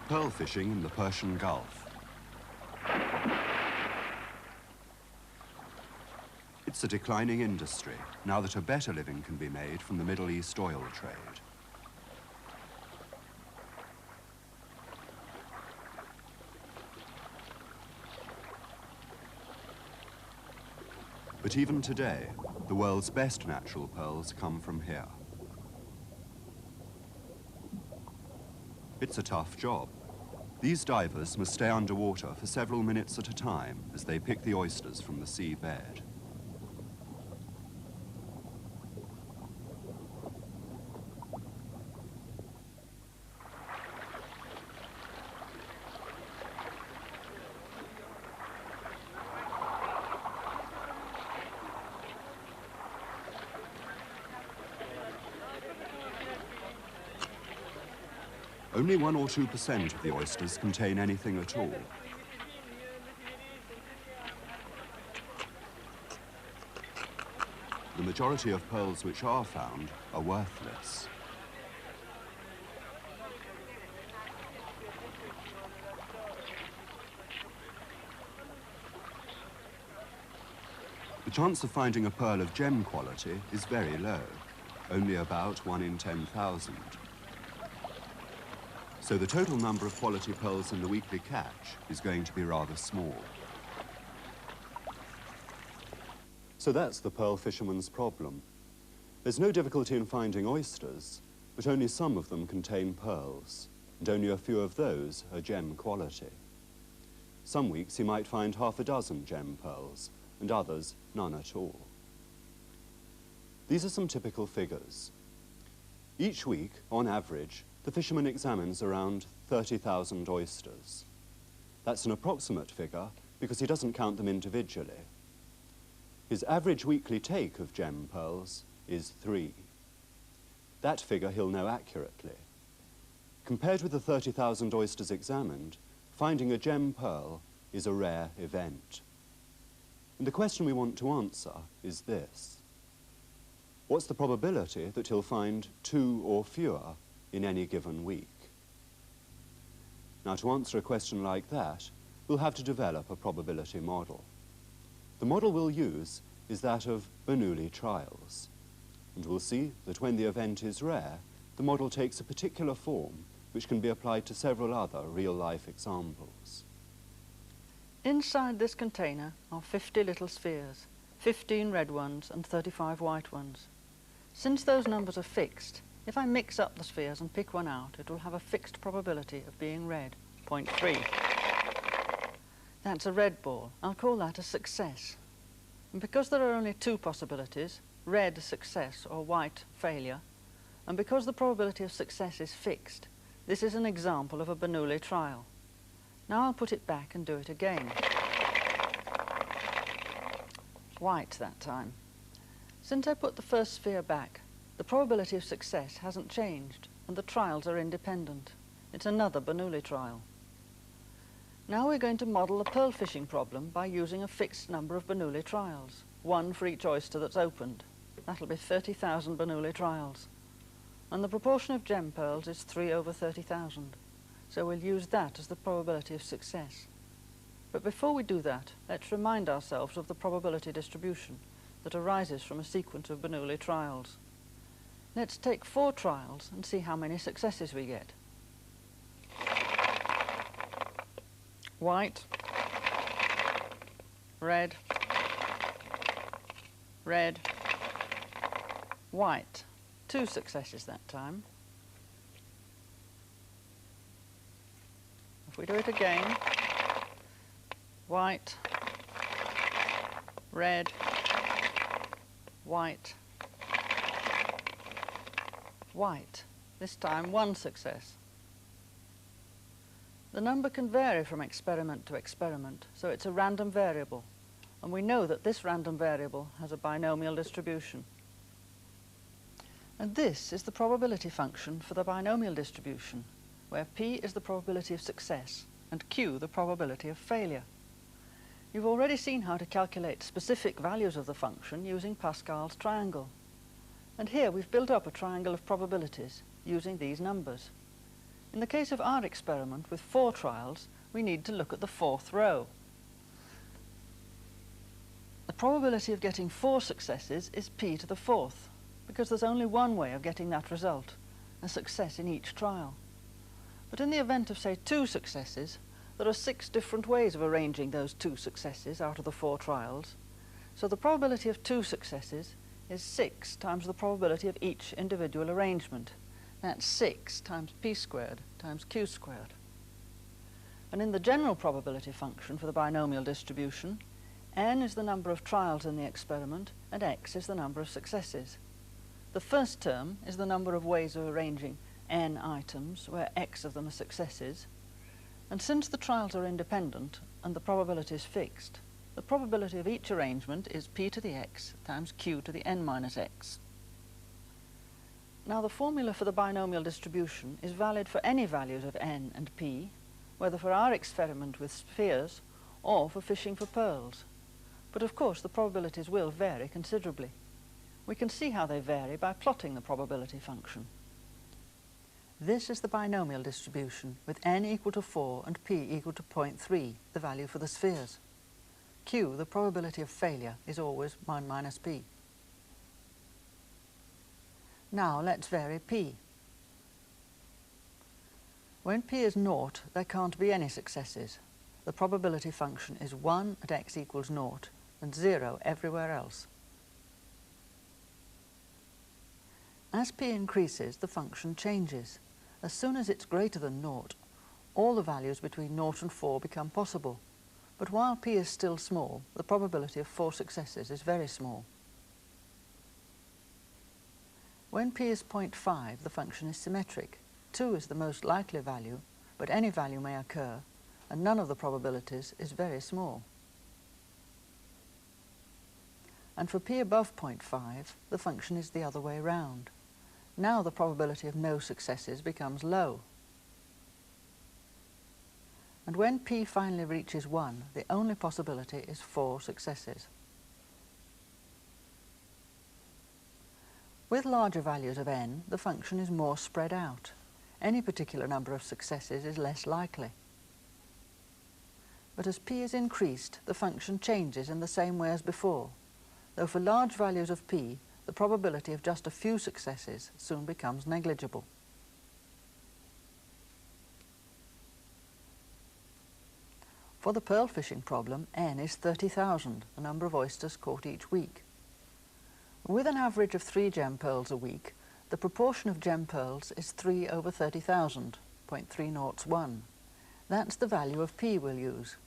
Pearl fishing in the Persian Gulf. It's a declining industry now that a better living can be made from the Middle East oil trade. But even today, the world's best natural pearls come from here. It's a tough job. These divers must stay underwater for several minutes at a time as they pick the oysters from the seabed. Only 1 or 2% of the oysters contain anything at all. The majority of pearls which are found are worthless. The chance of finding a pearl of gem quality is very low, only about 1 in 10,000. So the total number of quality pearls in the weekly catch is going to be rather small. So that's the pearl fisherman's problem. There's no difficulty in finding oysters, but only some of them contain pearls, and only a few of those are gem quality. Some weeks he might find half a dozen gem pearls, and others none at all. These are some typical figures. Each week, on average, the fisherman examines around 30,000 oysters. That's an approximate figure because he doesn't count them individually. His average weekly take of gem pearls is 3. That figure he'll know accurately. Compared with the 30,000 oysters examined, finding a gem pearl is a rare event. And the question we want to answer is this: what's the probability that he'll find 2 or fewer in any given week? Now, to answer a question like that, we'll have to develop a probability model. The model we'll use is that of Bernoulli trials, and we'll see that when the event is rare, the model takes a particular form which can be applied to several other real-life examples. Inside this container are 50 little spheres, 15 red ones and 35 white ones. Since those numbers are fixed, if I mix up the spheres and pick one out, it will have a fixed probability of being red, 0.3. That's a red ball. I'll call that a success. And because there are only 2 possibilities, red success or white failure, and because the probability of success is fixed, this is an example of a Bernoulli trial. Now I'll put it back and do it again. White that time. Since I put the first sphere back, the probability of success hasn't changed, and the trials are independent. It's another Bernoulli trial. Now we're going to model a pearl fishing problem by using a fixed number of Bernoulli trials, 1 for each oyster that's opened. That'll be 30,000 Bernoulli trials. And the proportion of gem pearls is 3 over 30,000. So we'll use that as the probability of success. But before we do that, let's remind ourselves of the probability distribution that arises from a sequence of Bernoulli trials. Let's take 4 trials and see how many successes we get. White, red, red, white. 2 successes that time. If we do it again, white, red, white, white. This time 1 success. The number can vary from experiment to experiment, so it's a random variable, and we know that this random variable has a binomial distribution. And this is the probability function for the binomial distribution, where P is the probability of success and Q the probability of failure. You've already seen how to calculate specific values of the function using Pascal's triangle. And here we've built up a triangle of probabilities using these numbers. In the case of our experiment with 4 trials, we need to look at the 4th row. The probability of getting 4 successes is p to the 4th, because there's only one way of getting that result, a success in each trial. But in the event of, say, 2 successes, there are 6 different ways of arranging those 2 successes out of the 4 trials, so the probability of 2 successes is 6 times the probability of each individual arrangement. That's 6 times p squared times q squared. And in the general probability function for the binomial distribution, n is the number of trials in the experiment and x is the number of successes. The first term is the number of ways of arranging n items where x of them are successes, and since the trials are independent and the probability is fixed, the probability of each arrangement is p to the x times q to the n minus x. Now the formula for the binomial distribution is valid for any values of n and p, whether for our experiment with spheres or for fishing for pearls. But of course the probabilities will vary considerably. We can see how they vary by plotting the probability function. This is the binomial distribution with n equal to 4 and p equal to 0.3, the value for the spheres. Q, the probability of failure, is always 1 minus p. Now let's vary p. When p is 0, there can't be any successes. The probability function is 1 at x equals 0 and 0 everywhere else. As p increases, the function changes. As soon as it's greater than 0, all the values between 0 and 4 become possible. But while p is still small, the probability of 4 successes is very small. When p is 0.5, the function is symmetric. 2 is the most likely value, but any value may occur, and none of the probabilities is very small. And for p above 0.5, the function is the other way round. Now the probability of no successes becomes low. And when p finally reaches 1, the only possibility is 4 successes. With larger values of n, the function is more spread out. Any particular number of successes is less likely. But as p is increased, the function changes in the same way as before, though for large values of p, the probability of just a few successes soon becomes negligible. For the pearl fishing problem, n is 30,000, the number of oysters caught each week. With an average of 3 gem pearls a week, the proportion of gem pearls is 3 over 30,000, 0.301. That's the value of p we'll use.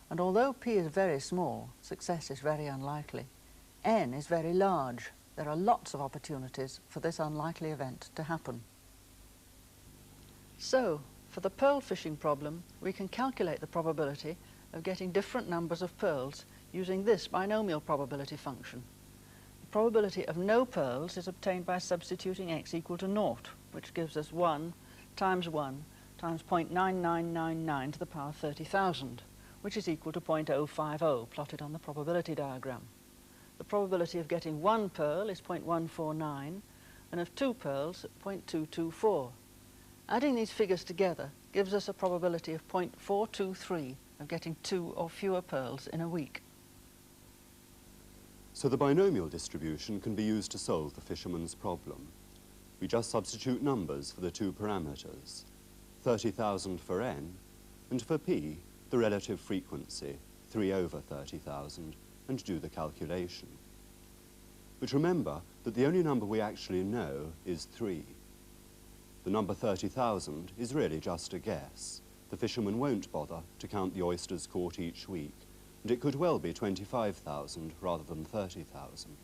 And although p is very small, success is very unlikely. N is very large. There are lots of opportunities for this unlikely event to happen. So, for the pearl fishing problem, we can calculate the probability of getting different numbers of pearls using this binomial probability function. The probability of no pearls is obtained by substituting x equal to 0, which gives us 1 times 0.9999 to the power 30,000, which is equal to 0.050 plotted on the probability diagram. The probability of getting 1 pearl is 0.149, and of 2 pearls, 0.224. Adding these figures together gives us a probability of 0.423 of getting 2 or fewer pearls in a week. So the binomial distribution can be used to solve the fisherman's problem. We just substitute numbers for the 2 parameters, 30,000 for n, and for p, the relative frequency, 3 over 30,000, and do the calculation. But remember that the only number we actually know is 3. The number 30,000 is really just a guess. The fisherman won't bother to count the oysters caught each week, and it could well be 25,000 rather than 30,000.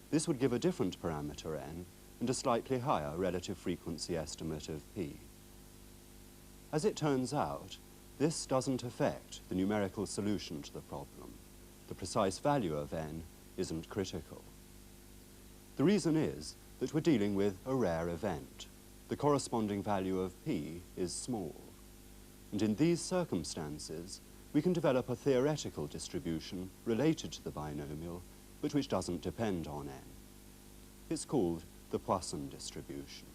This would give a different parameter n and a slightly higher relative frequency estimate of p. As it turns out, this doesn't affect the numerical solution to the problem. The precise value of n isn't critical. The reason is that we're dealing with a rare event. The corresponding value of p is small. And in these circumstances, we can develop a theoretical distribution related to the binomial, but which doesn't depend on n. It's called the Poisson distribution.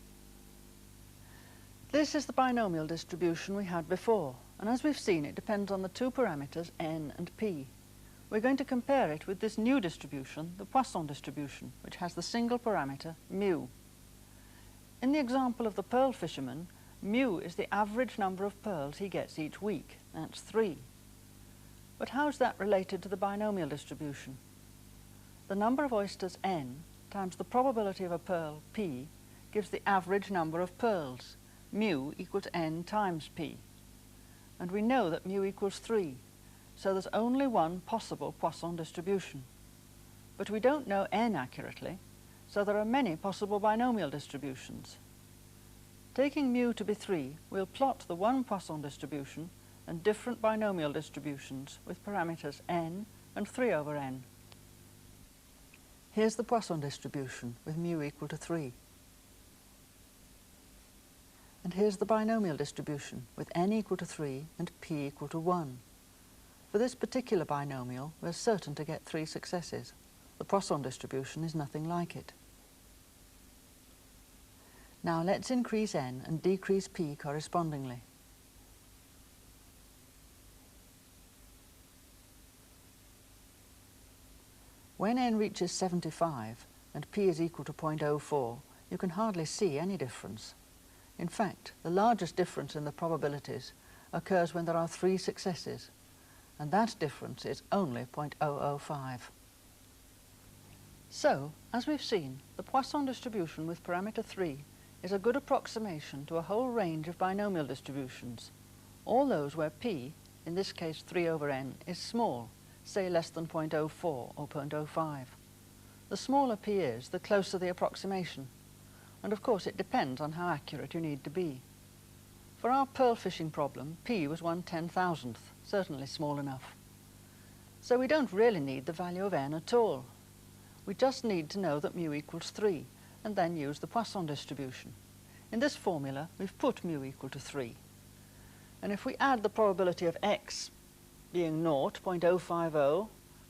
This is the binomial distribution we had before, and as we've seen, it depends on the two parameters n and p. We're going to compare it with this new distribution, the Poisson distribution, which has the single parameter mu. In the example of the pearl fisherman, mu is the average number of pearls he gets each week. That's 3. But how's that related to the binomial distribution? The number of oysters n times the probability of a pearl p gives the average number of pearls, mu equal to n times p. And we know that mu equals 3, so there's only one possible Poisson distribution. But we don't know n accurately, so there are many possible binomial distributions. Taking mu to be 3, we'll plot the one Poisson distribution and different binomial distributions with parameters n and 3 over n. Here's the Poisson distribution with mu equal to 3. And here's the binomial distribution with n equal to 3 and p equal to 1. For this particular binomial, we're certain to get 3 successes. The Poisson distribution is nothing like it. Now let's increase n and decrease p correspondingly. When n reaches 75 and p is equal to 0.04, you can hardly see any difference. In fact, the largest difference in the probabilities occurs when there are 3 successes, and that difference is only 0.005. So, as we've seen, the Poisson distribution with parameter 3 is a good approximation to a whole range of binomial distributions, all those where p, in this case 3 over n, is small, say less than 0.04 or 0.05. The smaller p is, the closer the approximation, and of course it depends on how accurate you need to be. For our pearl fishing problem, p was 1/10,000th, certainly small enough. So we don't really need the value of n at all. We just need to know that mu equals 3, and then use the Poisson distribution. In this formula, we've put mu equal to 3. And if we add the probability of x being 0, 0.050,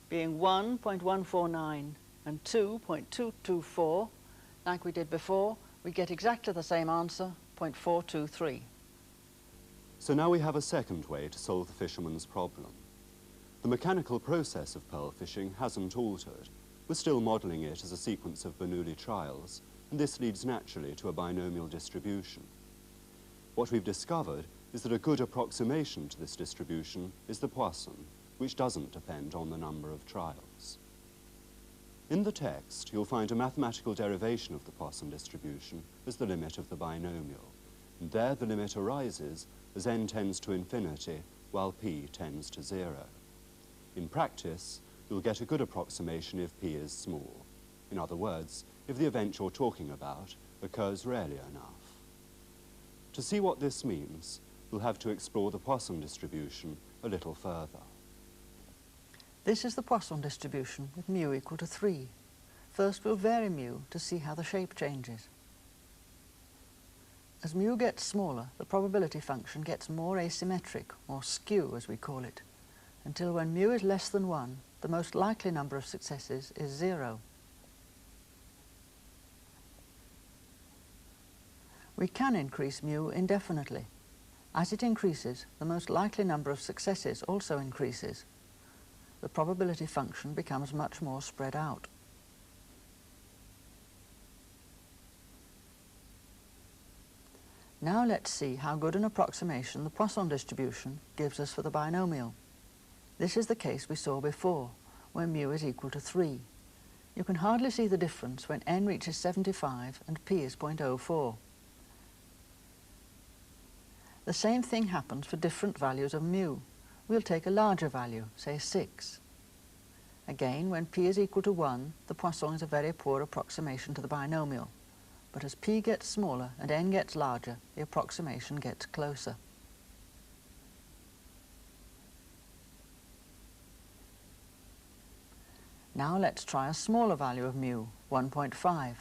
being 1, 0.149, and 2, 0.224, like we did before, we get exactly the same answer, 0.423. So now we have a second way to solve the fisherman's problem. The mechanical process of pearl fishing hasn't altered. We're still modelling it as a sequence of Bernoulli trials, and this leads naturally to a binomial distribution. What we've discovered is that a good approximation to this distribution is the Poisson, which doesn't depend on the number of trials. In the text, you'll find a mathematical derivation of the Poisson distribution as the limit of the binomial, and there the limit arises as n tends to infinity while p tends to 0. In practice, you'll get a good approximation if p is small. In other words, if the event you're talking about occurs rarely enough. To see what this means, we'll have to explore the Poisson distribution a little further. This is the Poisson distribution with mu equal to 3. First we'll vary mu to see how the shape changes. As mu gets smaller, the probability function gets more asymmetric, or skew as we call it, until when mu is less than 1, the most likely number of successes is 0. We can increase mu indefinitely. As it increases, the most likely number of successes also increases. The probability function becomes much more spread out. Now let's see how good an approximation the Poisson distribution gives us for the binomial. This is the case we saw before, where mu is equal to 3. You can hardly see the difference when n reaches 75 and p is 0.04. The same thing happens for different values of mu. We'll take a larger value, say 6. Again, when p is equal to 1, the Poisson is a very poor approximation to the binomial. But as p gets smaller and n gets larger, the approximation gets closer. Now let's try a smaller value of mu, 1.5.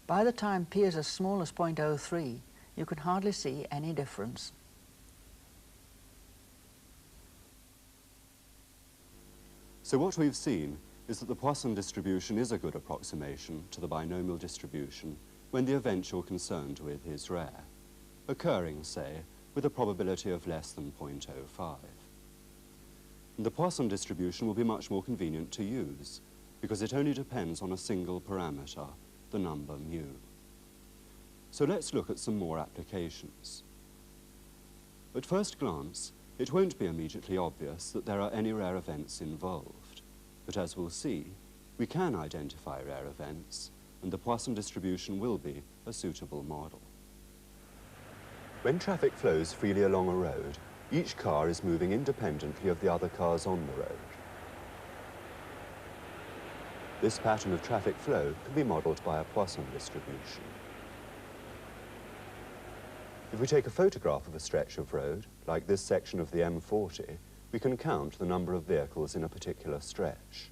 By the time p is as small as 0.03, you can hardly see any difference. So what we've seen is that the Poisson distribution is a good approximation to the binomial distribution when the event you're concerned with is rare, occurring, say, with a probability of less than 0.05. And the Poisson distribution will be much more convenient to use because it only depends on a single parameter, the number mu. So let's look at some more applications. At first glance, it won't be immediately obvious that there are any rare events involved, but as we'll see, we can identify rare events, and the Poisson distribution will be a suitable model. When traffic flows freely along a road, each car is moving independently of the other cars on the road. This pattern of traffic flow can be modeled by a Poisson distribution. If we take a photograph of a stretch of road, like this section of the M40, we can count the number of vehicles in a particular stretch.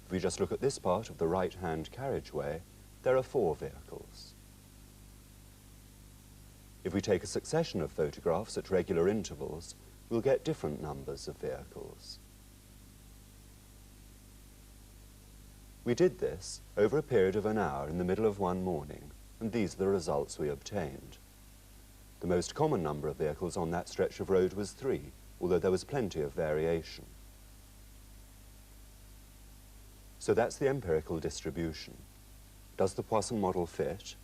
If we just look at this part of the right-hand carriageway, there are 4 vehicles. If we take a succession of photographs at regular intervals, we'll get different numbers of vehicles. We did this over a period of an hour in the middle of one morning, and these are the results we obtained. The most common number of vehicles on that stretch of road was 3, although there was plenty of variation. So that's the empirical distribution. Does the Poisson model fit?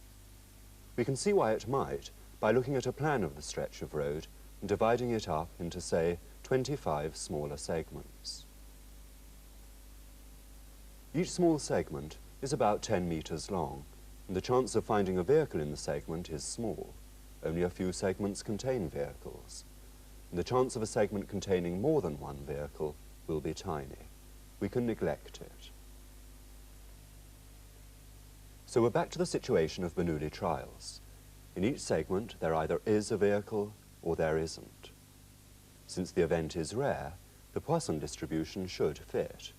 We can see why it might by looking at a plan of the stretch of road and dividing it up into, say, 25 smaller segments. Each small segment is about 10 meters long, and the chance of finding a vehicle in the segment is small. Only a few segments contain vehicles, and the chance of a segment containing more than one vehicle will be tiny. We can neglect it. So we're back to the situation of Bernoulli trials. In each segment, there either is a vehicle or there isn't. Since the event is rare, the Poisson distribution should fit.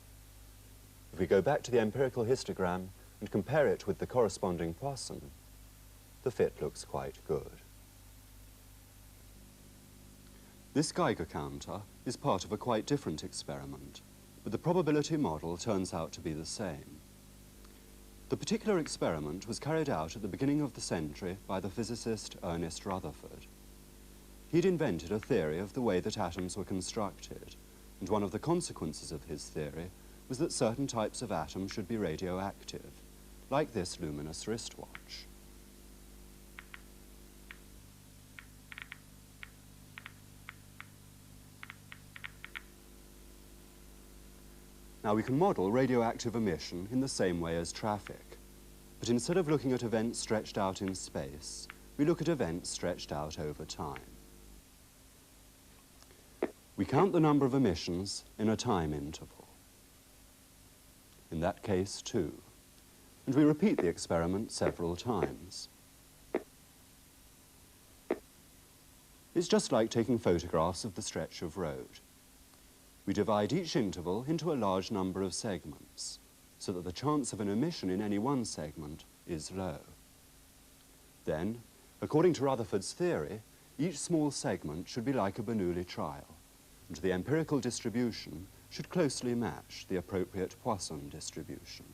If we go back to the empirical histogram and compare it with the corresponding Poisson, the fit looks quite good. This Geiger counter is part of a quite different experiment, but the probability model turns out to be the same. The particular experiment was carried out at the beginning of the century by the physicist Ernest Rutherford. He'd invented a theory of the way that atoms were constructed, and one of the consequences of his theory was that certain types of atoms should be radioactive, like this luminous wristwatch. Now, we can model radioactive emission in the same way as traffic, but instead of looking at events stretched out in space, we look at events stretched out over time. We count the number of emissions in a time interval, in that case 2, and we repeat the experiment several times. It's just like taking photographs of the stretch of road. We divide each interval into a large number of segments, so that the chance of an emission in any one segment is low. Then, according to Rutherford's theory, each small segment should be like a Bernoulli trial, and the empirical distribution should closely match the appropriate Poisson distribution.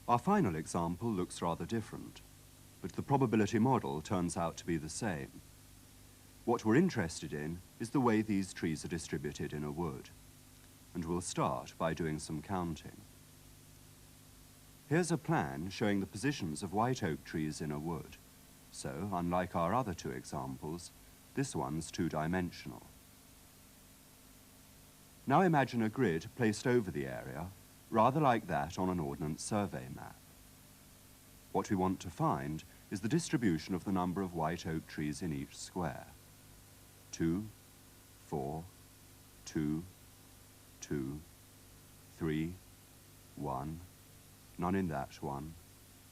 Our final example looks rather different, but the probability model turns out to be the same. What we're interested in is the way these trees are distributed in a wood, and we'll start by doing some counting. Here's a plan showing the positions of white oak trees in a wood. So, unlike our other 2 examples, this one's 2-dimensional. Now imagine a grid placed over the area, rather like that on an Ordnance Survey map. What we want to find is the distribution of the number of white oak trees in each square. 2, 4, 2, 2, 3, 1, none in that one,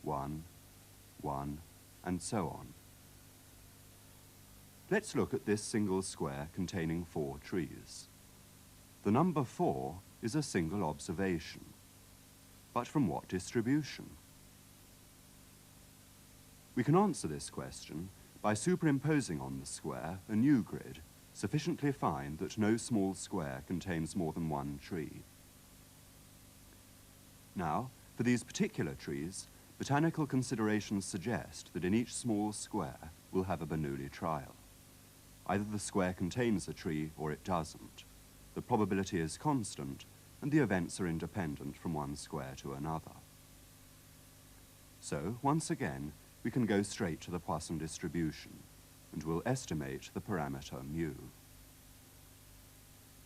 1, 1, and so on. Let's look at this single square containing 4 trees. The number 4 is a single observation, but from what distribution? We can answer this question by superimposing on the square a new grid, sufficiently fine that no small square contains more than 1 tree. Now, for these particular trees, botanical considerations suggest that in each small square we'll have a Bernoulli trial. Either the square contains a tree or it doesn't. The probability is constant, and the events are independent from one square to another. So, once again, we can go straight to the Poisson distribution, and we'll estimate the parameter mu.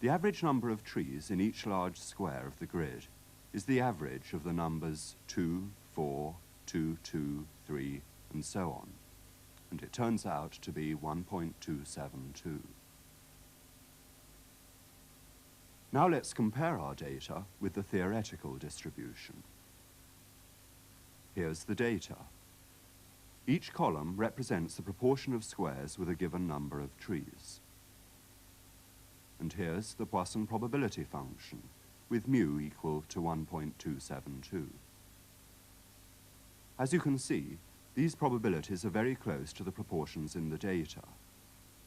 The average number of trees in each large square of the grid is the average of the numbers 2, 4, 2, 2, 3, and so on, and it turns out to be 1.272. Now let's compare our data with the theoretical distribution. Here's the data. Each column represents the proportion of squares with a given number of trees. And here's the Poisson probability function, with mu equal to 1.272. As you can see, these probabilities are very close to the proportions in the data,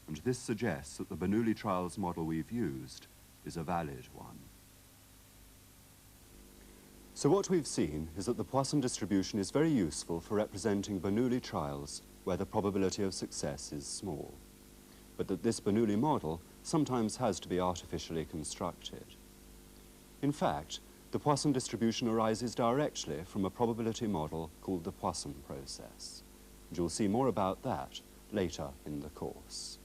and this suggests that the Bernoulli trials model we've used is a valid one. So what we've seen is that the Poisson distribution is very useful for representing Bernoulli trials where the probability of success is small, but that this Bernoulli model sometimes has to be artificially constructed. In fact, the Poisson distribution arises directly from a probability model called the Poisson process, and you'll see more about that later in the course.